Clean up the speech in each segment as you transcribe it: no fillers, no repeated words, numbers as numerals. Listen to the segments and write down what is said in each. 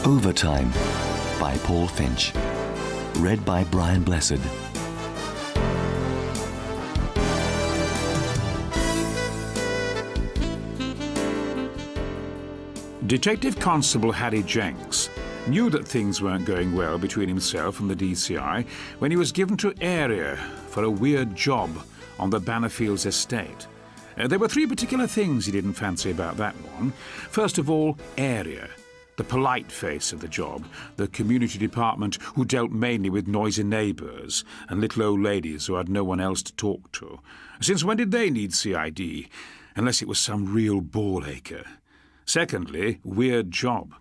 Overtime by Paul Finch. Read by Brian Blessed. Detective Constable Harry Jenks knew that things weren't going well between himself and the DCI when he was given to area for a weird job on the Bannerfields estate. There were three particular things he didn't fancy about that one. First of all, area. The polite face of the job, the community department who dealt mainly with noisy neighbours and little old ladies who had no one else to talk to. Since when did they need CID? Unless it was some real ball-acher. Secondly, weird job.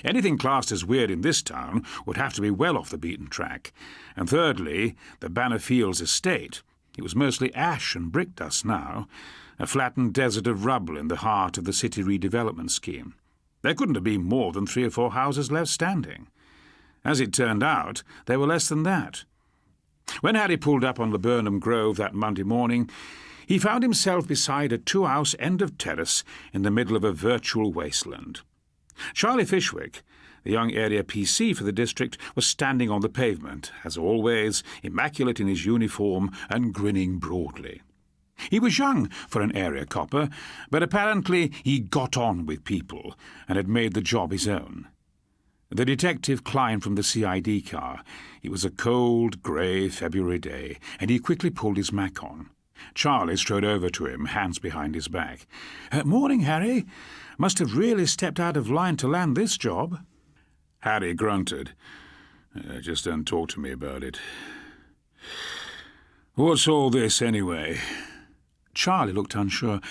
Anything classed as weird in this town would have to be well off the beaten track. And thirdly, the Bannerfields estate. It was mostly ash and brick dust now, a flattened desert of rubble in the heart of the city redevelopment scheme. There couldn't have been more than 3 or 4 houses left standing. As it turned out, there were less than that. When Harry pulled up on Laburnum Grove that Monday morning, he found himself beside a 2-house end of terrace in the middle of a virtual wasteland. Charlie Fishwick, the young area PC for the district, was standing on the pavement, as always, immaculate in his uniform and grinning broadly. He was young for an area copper, but apparently he got on with people and had made the job his own. The detective climbed from the CID car. It was a cold, grey February day, and he quickly pulled his Mac on. Charlie strode over to him, hands behind his back. "Morning, Harry. Must have really stepped out of line to land this job." Harry grunted. "Just don't talk to me about it. What's all this, anyway?" Charlie looked unsure.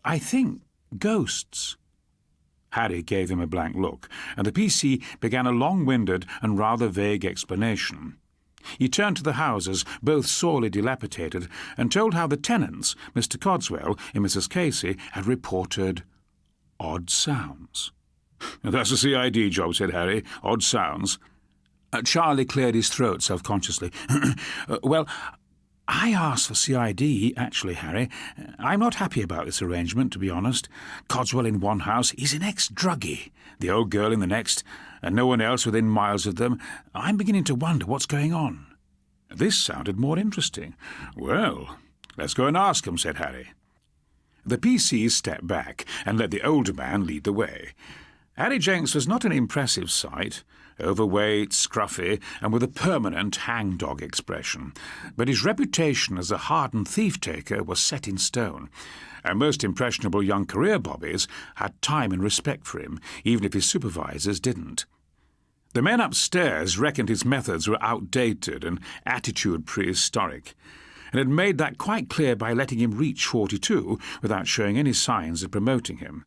"I think ghosts." Harry gave him a blank look, and the PC began a long-winded and rather vague explanation. He turned to the houses, both sorely dilapidated, and told how the tenants, Mr. Carswell and Mrs. Casey, had reported odd sounds. "That's a CID job," said Harry. "Odd sounds." Charlie cleared his throat self-consciously. "Well, I asked for CID, actually, Harry. I'm not happy about this arrangement, to be honest. Codswell in one house, he's an ex-druggie. The old girl in the next, and no one else within miles of them. I'm beginning to wonder what's going on." This sounded more interesting. "Well, let's go and ask him," said Harry. The PC stepped back and let the older man lead the way. Harry Jenks was not an impressive sight, overweight, scruffy, and with a permanent hangdog expression. But his reputation as a hardened thief-taker was set in stone, and most impressionable young career bobbies had time and respect for him, even if his supervisors didn't. The men upstairs reckoned his methods were outdated and attitude prehistoric, and had made that quite clear by letting him reach 42 without showing any signs of promoting him.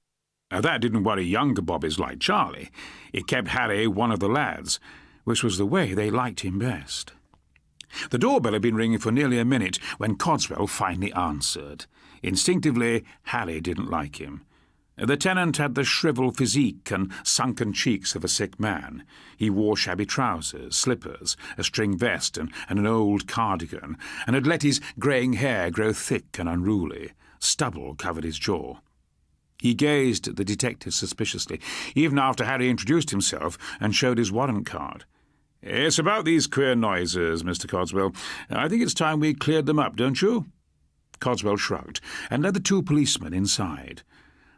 That didn't worry younger bobbies like Charlie. It kept Harry one of the lads, which was the way they liked him best. The doorbell had been ringing for nearly a minute when Codswell finally answered. Instinctively, Harry didn't like him. The tenant had the shriveled physique and sunken cheeks of a sick man. He wore shabby trousers, slippers, a string vest and an old cardigan, and had let his greying hair grow thick and unruly. Stubble covered his jaw. He gazed at the detective suspiciously, even after Harry introduced himself and showed his warrant card. "It's about these queer noises, Mr. Codswell. I think it's time we cleared them up, don't you?" Codswell shrugged and led the 2 policemen inside.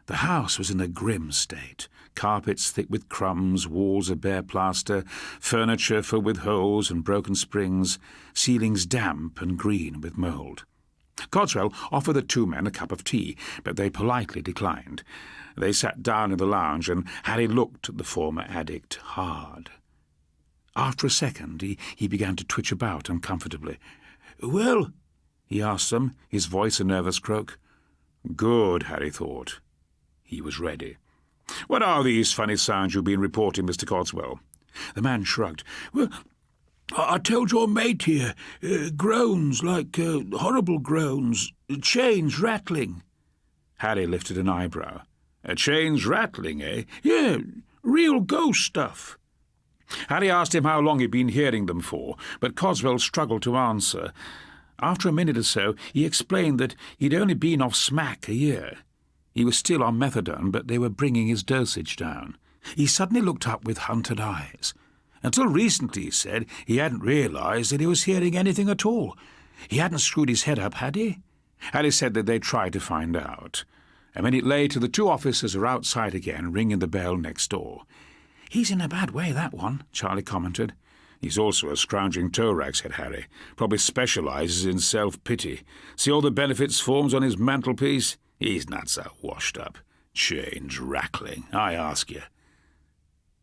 The house was in a grim state. Carpets thick with crumbs, walls of bare plaster, furniture filled with holes and broken springs, ceilings damp and green with mould. Carswell offered the 2 men a cup of tea, but they politely declined. They sat down in the lounge, and Harry looked at the former addict hard. After a second, he began to twitch about uncomfortably. "Well?" he asked them, his voice a nervous croak. Good, Harry thought. He was ready. "What are these funny sounds you've been reporting, Mr. Carswell?" The man shrugged. "Well, I told your mate here, groans, like horrible groans, chains rattling." Harry lifted an eyebrow. "Chains rattling, eh?" "Yeah, real ghost stuff." Harry asked him how long he'd been hearing them for, but Carswell struggled to answer. After a minute or so, he explained that he'd only been off smack a year. He was still on methadone, but they were bringing his dosage down. He suddenly looked up with hunted eyes. Until recently, he said, he hadn't realised that he was hearing anything at all. He hadn't screwed his head up, had he? Alice said that they'd try to find out. A minute later, the two officers were outside again, ringing the bell next door. "He's in a bad way, that one," Charlie commented. "He's also a scrounging toe-rag," said Harry. "Probably specialises in self-pity. See all the benefits forms on his mantelpiece? He's not so washed up. Chains rattling, I ask you."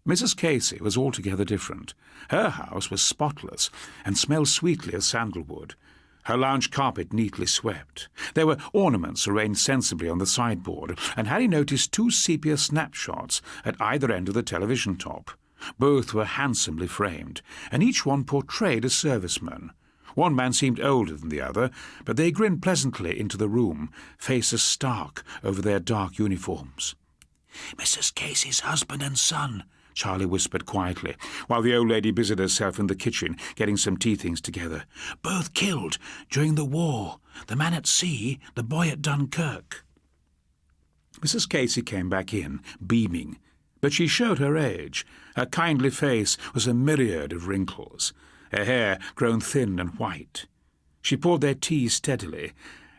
Mrs. Casey was altogether different. Her house was spotless and smelled sweetly of sandalwood. Her lounge carpet neatly swept. There were ornaments arranged sensibly on the sideboard, and Harry noticed 2 sepia snapshots at either end of the television top. Both were handsomely framed, and each one portrayed a serviceman. One man seemed older than the other, but they grinned pleasantly into the room, faces stark over their dark uniforms. "Mrs. Casey's husband and son," Charlie whispered quietly, while the old lady busied herself in the kitchen, getting some tea things together. "Both killed during the war. The man at sea, the boy at Dunkirk." Mrs. Casey came back in, beaming, but she showed her age. Her kindly face was a myriad of wrinkles, her hair grown thin and white. She poured their tea steadily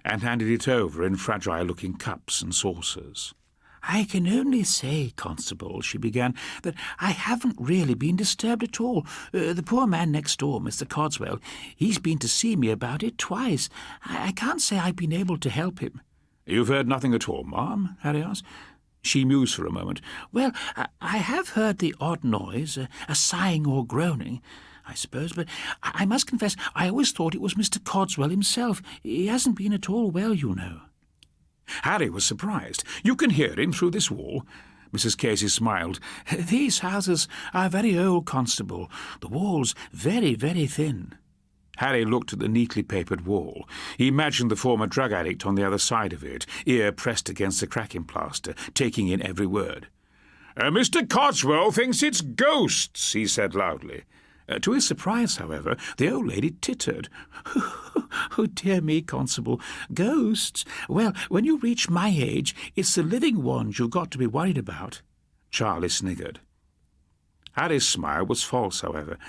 and handed it over in fragile-looking cups and saucers. "I can only say, Constable," she began, "that I haven't really been disturbed at all. The poor man next door, Mr. Carswell, he's been to see me about it twice. I can't say I've been able to help him." "You've heard nothing at all, ma'am?" Harry asked. She mused for a moment. "Well, I have heard the odd noise, a sighing or groaning, I suppose, but I must confess I always thought it was Mr. Carswell himself. He hasn't been at all well, you know." Harry was surprised. "You can hear him through this wall?" Mrs. Casey smiled. "These houses are very old, Constable. The wall's very, very thin." Harry looked at the neatly papered wall. He imagined the former drug addict on the other side of it, ear pressed against the cracking plaster, taking in every word. "Mr. Carswell thinks it's ghosts," he said loudly. To his surprise, however, the old lady tittered. "Oh, dear me, Constable. Ghosts? Well, when you reach my age, it's the living ones you've got to be worried about." Charlie sniggered. Harry's smile was false, however.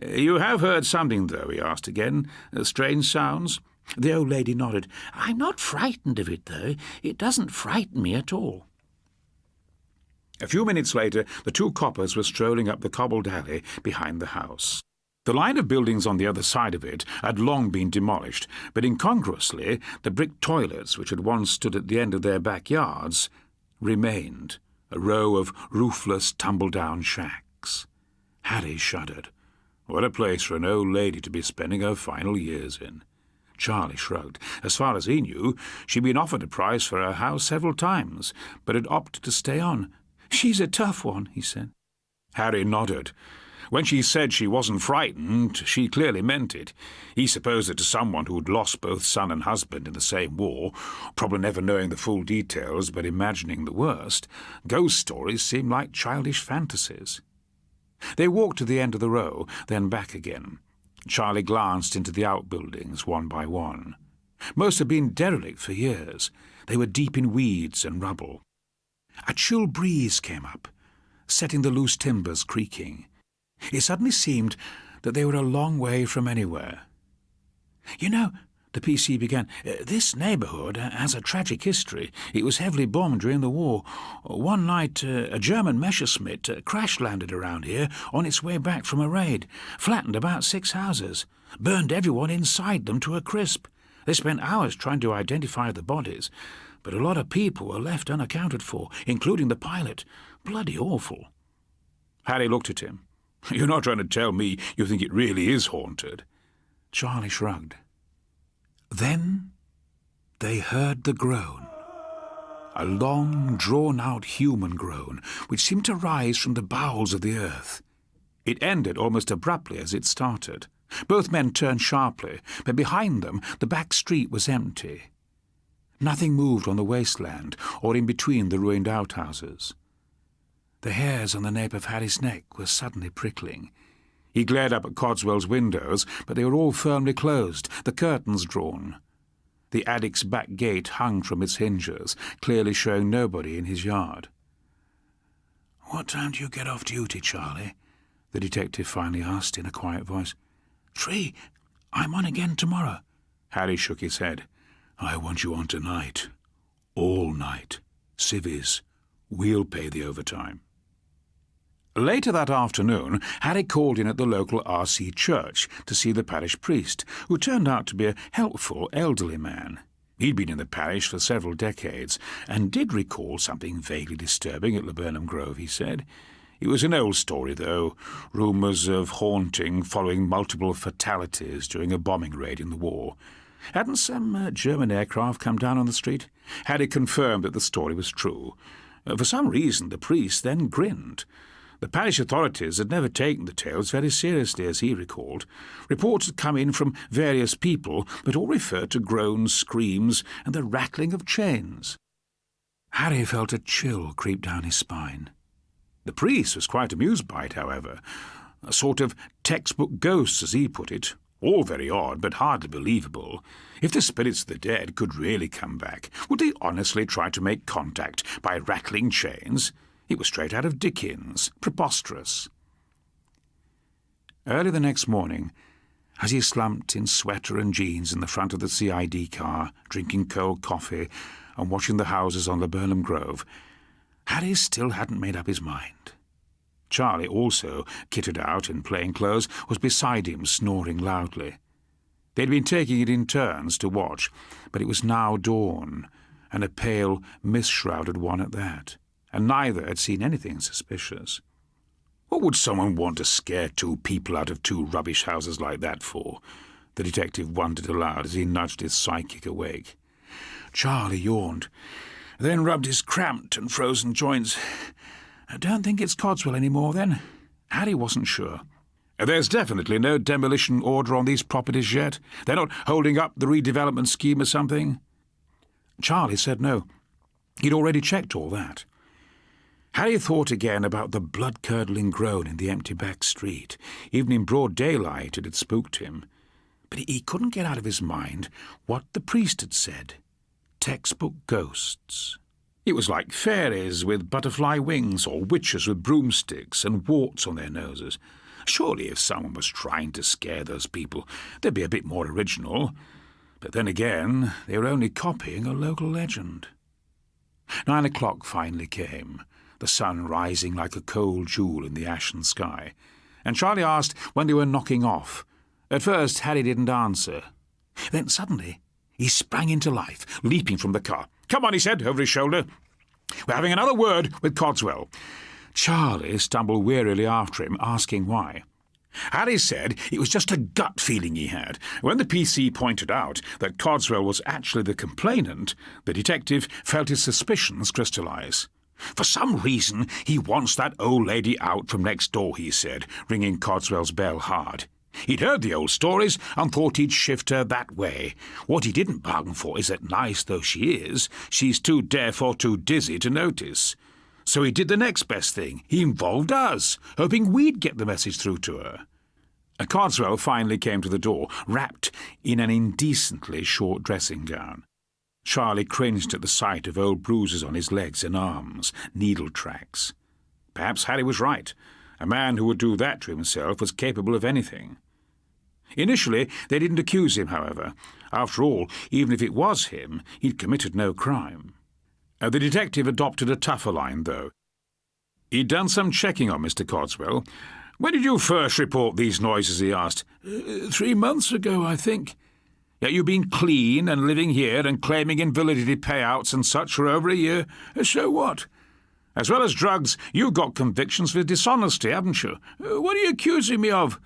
"You have heard something, though?" he asked again. "Strange sounds?" The old lady nodded. "I'm not frightened of it, though. It doesn't frighten me at all." A few minutes later, the two coppers were strolling up the cobbled alley behind the house. The line of buildings on the other side of it had long been demolished, but incongruously, the brick toilets which had once stood at the end of their backyards remained, a row of roofless, tumble-down shacks. Harry shuddered. What a place for an old lady to be spending her final years in. Charlie shrugged. As far as he knew, she'd been offered a price for her house several times, but had opted to stay on. "She's a tough one," he said. Harry nodded. When she said she wasn't frightened, she clearly meant it. He supposed that to someone who'd lost both son and husband in the same war, probably never knowing the full details but imagining the worst, ghost stories seemed like childish fantasies. They walked to the end of the row, then back again. Charlie glanced into the outbuildings one by one. Most had been derelict for years. They were deep in weeds and rubble. A chill breeze came up, setting the loose timbers creaking. It suddenly seemed that they were a long way from anywhere. "You know," the PC began, "this neighbourhood has a tragic history. It was heavily bombed during the war. One night, a German Messerschmitt crash-landed around here on its way back from a raid, flattened about 6 houses, burned everyone inside them to a crisp. They spent hours trying to identify the bodies, but a lot of people were left unaccounted for, including the pilot. Bloody awful." Harry looked at him. "You're not trying to tell me you think it really is haunted?" Charlie shrugged. Then they heard the groan. A long, drawn-out human groan, which seemed to rise from the bowels of the earth. It ended almost abruptly as it started. Both men turned sharply, but behind them the back street was empty. Nothing moved on the wasteland or in between the ruined outhouses. The hairs on the nape of Harry's neck were suddenly prickling. He glared up at Codswell's windows, but they were all firmly closed, the curtains drawn. The attic's back gate hung from its hinges, clearly showing nobody in his yard. "What time do you get off duty, Charlie?" the detective finally asked in a quiet voice. 3. I'm on again tomorrow." Harry shook his head. "I want you on tonight. All night. Civvies. We'll pay the overtime." Later that afternoon, Harry called in at the local RC church to see the parish priest, who turned out to be a helpful elderly man. He'd been in the parish for several decades, and did recall something vaguely disturbing at Laburnum Grove, he said. It was an old story, though, rumours of haunting following multiple fatalities during a bombing raid in the war. Hadn't some German aircraft come down on the street? Harry confirmed that the story was true. For some reason, the priest then grinned. The parish authorities had never taken the tales very seriously, as he recalled. Reports had come in from various people, but all referred to groans, screams, and the rattling of chains. Harry felt a chill creep down his spine. The priest was quite amused by it, however. A sort of textbook ghost, as he put it. All very odd, but hardly believable. If the spirits of the dead could really come back, would they honestly try to make contact by rattling chains? It was straight out of Dickens. Preposterous. Early the next morning, as he slumped in sweater and jeans in the front of the CID car, drinking cold coffee and watching the houses on Laburnum Grove, Harry still hadn't made up his mind. Charlie, also kitted out in plain clothes, was beside him, snoring loudly. They'd been taking it in turns to watch, but it was now dawn, and a pale, mist-shrouded one at that, and neither had seen anything suspicious. What would someone want to scare 2 people out of 2 rubbish houses like that for? The detective wondered aloud as he nudged his psychic awake. Charlie yawned, then rubbed his cramped and frozen joints. "I don't think it's Carswell any more, then." Harry wasn't sure. "There's definitely no demolition order on these properties yet? They're not holding up the redevelopment scheme or something?" Charlie said no. He'd already checked all that. Harry thought again about the blood-curdling groan in the empty back street. Even in broad daylight it had spooked him. But he couldn't get out of his mind what the priest had said. Textbook ghosts. It was like fairies with butterfly wings, or witches with broomsticks and warts on their noses. Surely if someone was trying to scare those people, they'd be a bit more original. But then again, they were only copying a local legend. 9 o'clock finally came, the sun rising like a cold jewel in the ashen sky, and Charlie asked when they were knocking off. At first Harry didn't answer. Then suddenly he sprang into life, leaping from the car. "Come on," he said, over his shoulder. "We're having another word with Carswell." Charlie stumbled wearily after him, asking why. Harry said it was just a gut feeling he had. When the PC pointed out that Carswell was actually the complainant, the detective felt his suspicions crystallize. "For some reason, he wants that old lady out from next door," he said, ringing Carswell's bell hard. He'd heard the old stories and thought he'd shift her that way. What he didn't bargain for is that, nice though she is, she's too deaf or too dizzy to notice. So he did the next best thing. He involved us, hoping we'd get the message through to her. Carswell finally came to the door, wrapped in an indecently short dressing gown. Charlie cringed at the sight of old bruises on his legs and arms, needle tracks. Perhaps Harry was right. A man who would do that to himself was capable of anything. Initially, they didn't accuse him, however. After all, even if it was him, he'd committed no crime. The detective adopted a tougher line, though. He'd done some checking on Mr. Carswell. "When did you first report these noises?" he asked. 3 months ago, I think." "Yet you've been clean and living here and claiming invalidity payouts and such for over a year. So what? As well as drugs, you've got convictions for dishonesty, haven't you? What are you accusing me of?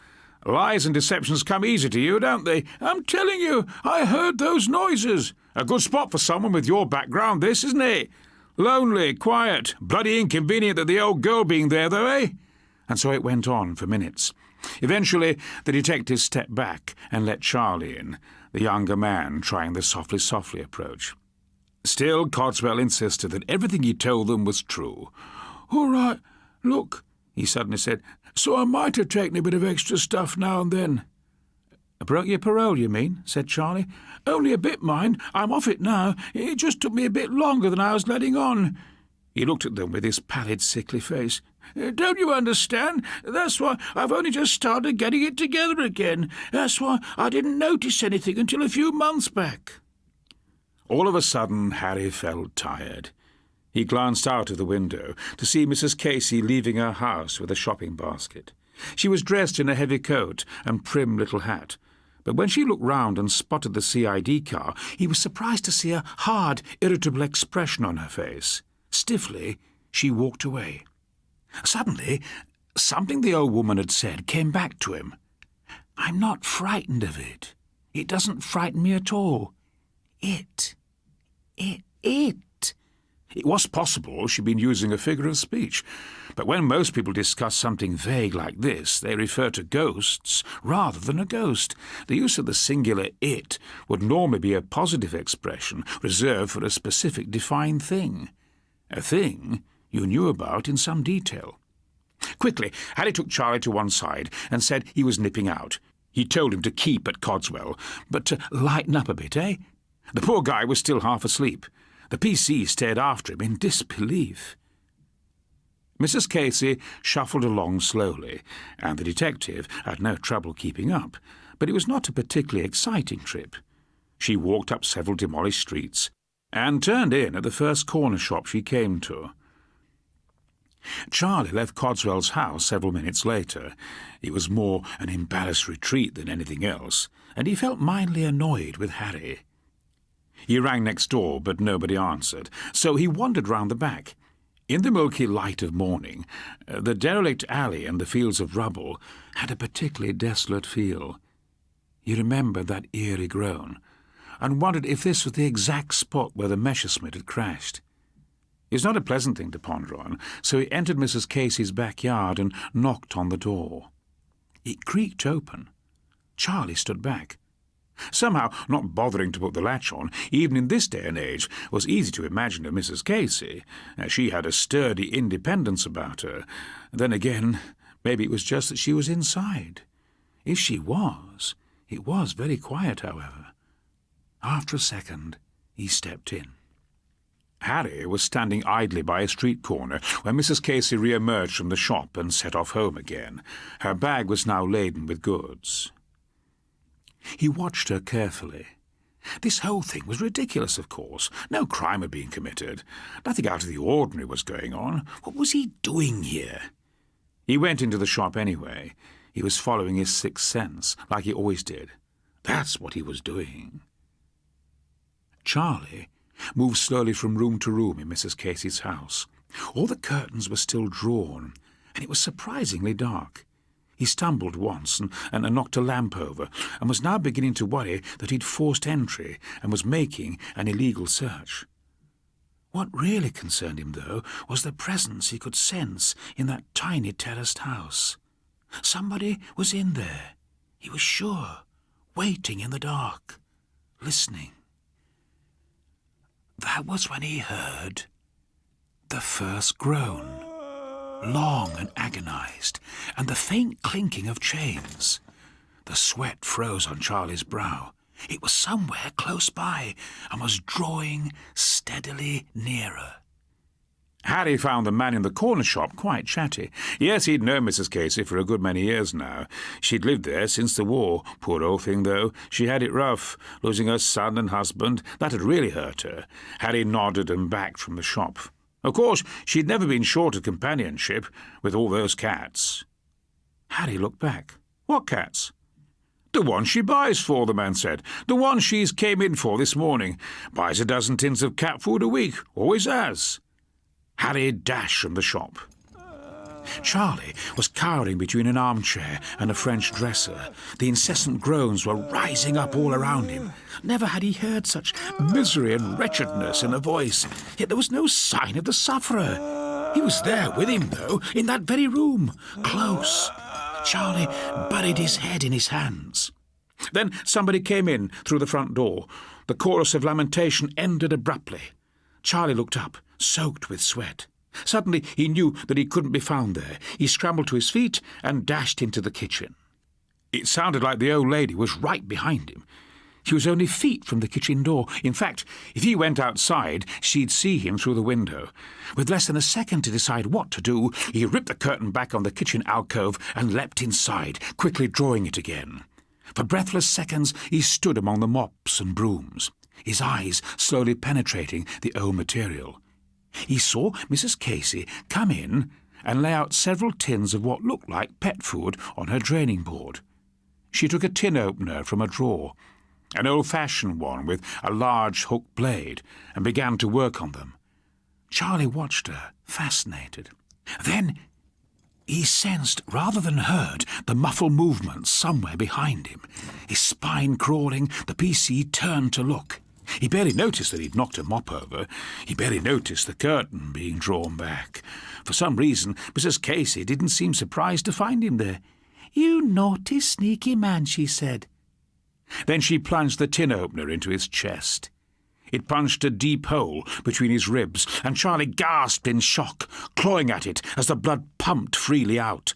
Lies and deceptions come easy to you, don't they? I'm telling you, I heard those noises. A good spot for someone with your background, this, isn't it? Lonely, quiet, bloody inconvenient that the old girl being there, though, eh?" And so it went on for minutes. Eventually, the detective stepped back and let Charlie in, the younger man trying the softly approach. Still, Carswell insisted that everything he told them was true. "All right, look," he suddenly said, "so I might have taken a bit of extra stuff now and then." "Broke your parole, you mean?" said Charlie. "Only a bit, mind. I'm off it now. It just took me a bit longer than I was letting on." He looked at them with his pallid, sickly face. Don't you understand? That's why I've only just started getting it together again. That's why I didn't notice anything until a few months back." All of a sudden, Harry felt tired. He glanced out of the window to see Mrs. Casey leaving her house with a shopping basket. She was dressed in a heavy coat and prim little hat, but when she looked round and spotted the CID car, he was surprised to see a hard, irritable expression on her face. Stiffly, she walked away. Suddenly, something the old woman had said came back to him. "I'm not frightened of it. It doesn't frighten me at all. It. It was possible she'd been using a figure of speech, but when most people discuss something vague like this, they refer to ghosts rather than a ghost. The use of the singular it would normally be a positive expression reserved for a specific defined thing. A thing you knew about in some detail. Quickly, Harry took Charlie to one side and said he was nipping out. He told him to keep at Carswell, but to lighten up a bit, eh? The poor guy was still half asleep. The PC stared after him in disbelief. Mrs. Casey shuffled along slowly, and the detective had no trouble keeping up, but it was not a particularly exciting trip. She walked up several demolished streets and turned in at the first corner shop she came to. Charlie left Carswell's house several minutes later. It was more an embarrassed retreat than anything else, and he felt mildly annoyed with Harry. He rang next door, but nobody answered, so he wandered round the back. In the milky light of morning, the derelict alley and the fields of rubble had a particularly desolate feel. He remembered that eerie groan, and wondered if this was the exact spot where the Messerschmitt had crashed. It was not a pleasant thing to ponder on, so he entered Mrs. Casey's backyard and knocked on the door. It creaked open. Charlie stood back. Somehow, not bothering to put the latch on, even in this day and age, was easy to imagine of Mrs. Casey. She had a sturdy independence about her. Then again, maybe it was just that she was inside. If she was, it was very quiet, however. After a second, he stepped in. Harry was standing idly by a street corner when Mrs. Casey re-emerged from the shop and set off home again. Her bag was now laden with goods. He watched her carefully. This whole thing was ridiculous, of course. No crime had been committed. Nothing out of the ordinary was going on. What was he doing here? He went into the shop anyway. He was following his sixth sense, like he always did. That's what he was doing. Charlie moved slowly from room to room in Mrs. Casey's house. All the curtains were still drawn, and it was surprisingly dark. He stumbled once and knocked a lamp over, and was now beginning to worry that he'd forced entry and was making an illegal search. What really concerned him, though, was the presence he could sense in that tiny terraced house. Somebody was in there, he was sure, waiting in the dark, listening. That was when he heard the first groan. Long and agonized, and the faint clinking of chains. The sweat froze on Charlie's brow. It was somewhere close by, and was drawing steadily nearer. Harry found the man in the corner shop quite chatty. Yes, he'd known Mrs. Casey for a good many years now. She'd lived there since the war. Poor old thing, though. She had it rough, losing her son and husband. That had really hurt her. Harry nodded and backed from the shop. Of course, she'd never been short of companionship with all those cats. Harry looked back. What cats? The one she buys for, the man said. The one she's came in for this morning. Buys a dozen tins of cat food a week. Always has. Harry dashed from the shop. Charlie was cowering between an armchair and a French dresser. The incessant groans were rising up all around him. Never had he heard such misery and wretchedness in a voice, yet there was no sign of the sufferer. He was there with him, though, in that very room, close. Charlie buried his head in his hands. Then somebody came in through the front door. The chorus of lamentation ended abruptly. Charlie looked up, soaked with sweat. Suddenly he knew that he couldn't be found there. He scrambled to his feet and dashed into the kitchen. It sounded like the old lady was right behind him. She was only feet from the kitchen door. In fact, if he went outside, she'd see him through the window. With less than a second to decide what to do, he ripped the curtain back on the kitchen alcove and leapt inside, quickly drawing it again. For breathless seconds he stood among the mops and brooms, his eyes slowly penetrating the old material. He saw Mrs. Casey come in and lay out several tins of what looked like pet food on her draining board. She took a tin opener from a drawer, an old-fashioned one with a large hooked blade, and began to work on them. Charlie watched her, fascinated. Then he sensed, rather than heard, the muffled movements somewhere behind him. His spine crawling, the PC turned to look. He barely noticed that he'd knocked a mop over. He barely noticed the curtain being drawn back. For some reason, Mrs. Casey didn't seem surprised to find him there. "You naughty, sneaky man," she said. Then she plunged the tin opener into his chest. It punched a deep hole between his ribs, and Charlie gasped in shock, clawing at it as the blood pumped freely out.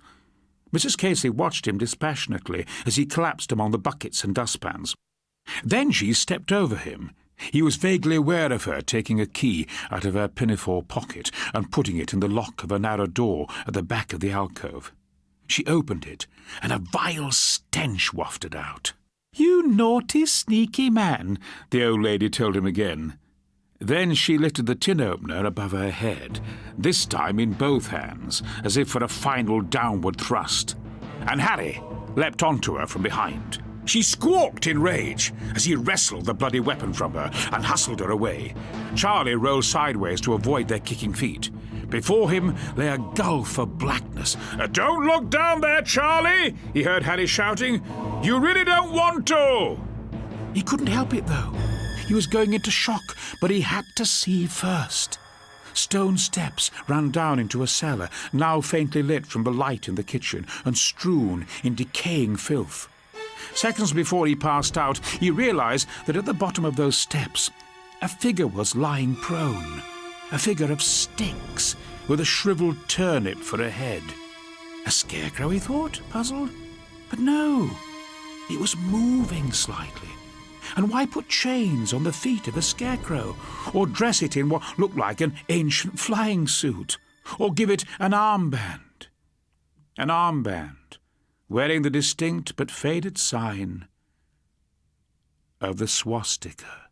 Mrs. Casey watched him dispassionately as he collapsed among the buckets and dustpans. Then she stepped over him. He was vaguely aware of her taking a key out of her pinafore pocket and putting it in the lock of a narrow door at the back of the alcove. She opened it, and a vile stench wafted out. "You naughty, sneaky man," the old lady told him again. Then she lifted the tin opener above her head, this time in both hands, as if for a final downward thrust. And Harry leapt onto her from behind. She squawked in rage as he wrestled the bloody weapon from her and hustled her away. Charlie rolled sideways to avoid their kicking feet. Before him lay a gulf of blackness. "Don't look down there, Charlie!" he heard Harry shouting. "You really don't want to!" He couldn't help it, though. He was going into shock, but he had to see first. Stone steps ran down into a cellar, now faintly lit from the light in the kitchen and strewn in decaying filth. Seconds before he passed out, he realized that at the bottom of those steps a figure was lying prone. A figure of sticks, with a shriveled turnip for a head. A scarecrow, he thought, puzzled. But no, it was moving slightly. And why put chains on the feet of a scarecrow, or dress it in what looked like an ancient flying suit, or give it an armband? An armband, wearing the distinct but faded sign of the swastika.